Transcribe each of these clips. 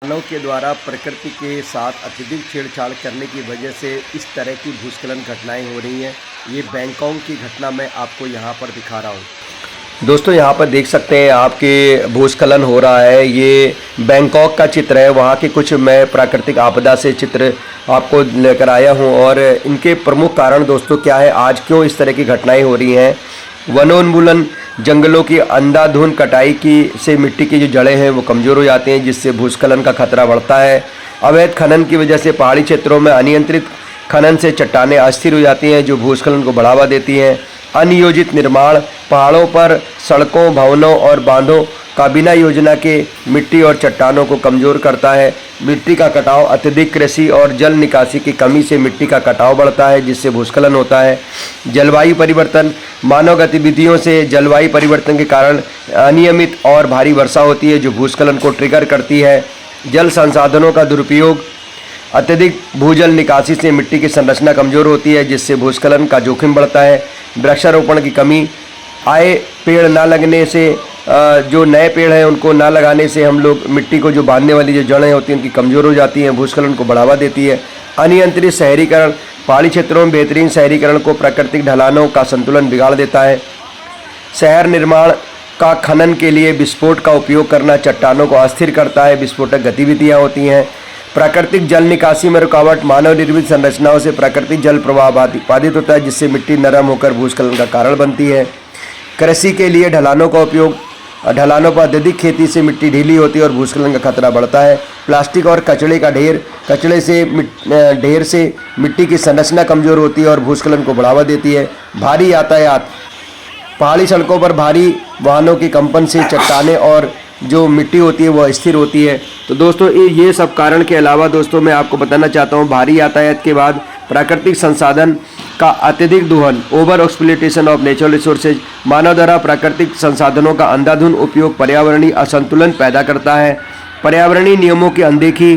इंसानों के द्वारा प्रकृति के साथ अत्यधिक छेड़छाड़ करने की वजह से इस तरह की भूस्खलन घटनाएं हो रही हैं। ये बैंकॉक की घटना मैं आपको यहाँ पर दिखा रहा हूँ। दोस्तों यहाँ पर देख सकते हैं आपके भूस्खलन हो रहा है। ये बैंकॉक का चित्र है। वहाँ के कुछ मैं प्राकृतिक आपदा से चित्र आपको लेकर आया हूँ और इनके प्रमुख कारण दोस्तों क्या है, आज क्यों इस तरह की घटनाएं हो रही हैं। वनोन्मूलन, जंगलों की अंधाधुंध कटाई की से मिट्टी की जो जड़ें हैं वो कमज़ोर हो जाती हैं, जिससे भूस्खलन का खतरा बढ़ता है। अवैध खनन की वजह से पहाड़ी क्षेत्रों में अनियंत्रित खनन से चट्टानें अस्थिर हो जाती हैं, जो भूस्खलन को बढ़ावा देती हैं। अनियोजित निर्माण, पहाड़ों पर सड़कों, भवनों और बांधों का बिना योजना के मिट्टी और चट्टानों को कमज़ोर करता है। मिट्टी का कटाव, अत्यधिक कृषि और जल निकासी की कमी से मिट्टी का कटाव बढ़ता है, जिससे भूस्खलन होता है। जलवायु परिवर्तन, मानव गतिविधियों से जलवायु परिवर्तन के कारण अनियमित और भारी वर्षा होती है, जो भूस्खलन को ट्रिगर करती है। जल संसाधनों का दुरुपयोग, अत्यधिक भूजल निकासी से मिट्टी की संरचना कमज़ोर होती है, जिससे भूस्खलन का जोखिम बढ़ता है। वृक्षारोपण की कमी, आए पेड़ ना लगने से, जो नए पेड़ हैं उनको ना लगाने से हम लोग मिट्टी को जो बांधने वाली जो जड़ें होती हैं उनकी कमज़ोर हो जाती हैं, भूस्खलन को बढ़ावा देती है। अनियंत्रित शहरीकरण, पहाड़ी क्षेत्रों में बेहतरीन शहरीकरण को प्राकृतिक ढलानों का संतुलन बिगाड़ देता है। शहर निर्माण का खनन के लिए विस्फोट का उपयोग करना चट्टानों को अस्थिर करता है, विस्फोटक गतिविधियाँ होती हैं। प्राकृतिक जल निकासी में रुकावट, मानव निर्मित संरचनाओं से प्राकृतिक जल प्रवाह बाधित होता है, जिससे मिट्टी नरम होकर भूस्खलन का कारण बनती है। कृषि के लिए ढलानों का उपयोग, ढलानों पर अत्यधिक खेती से मिट्टी ढीली होती है और भूस्खलन का खतरा बढ़ता है। प्लास्टिक और कचरे का ढेर, ढेर से मिट्टी की संरचना कमज़ोर होती है और भूस्खलन को बढ़ावा देती है। भारी यातायात, पहाड़ी सड़कों पर भारी वाहनों के कंपन से चट्टानें और जो मिट्टी होती है वो स्थिर होती है। तो दोस्तों ये सब कारण के अलावा दोस्तों मैं आपको बताना चाहता हूँ, भारी यातायात के बाद प्राकृतिक संसाधन का अत्यधिक दोहन, over exploitation of natural resources, मानव द्वारा प्राकृतिक संसाधनों का अंधाधुंध उपयोग पर्यावरणीय असंतुलन पैदा करता है। पर्यावरणीय नियमों की अनदेखी,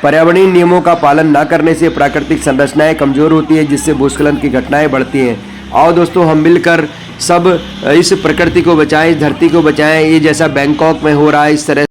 पर्यावरणीय नियमों का पालन न करने से प्राकृतिक संरचनाएं कमज़ोर होती है, जिससे भूस्खलन की घटनाएं बढ़ती हैं। आओ दोस्तों हम मिलकर सब इस प्रकृति को बचाएं, इस धरती को बचाएं। ये जैसा बैंकॉक में हो रहा है इस तरह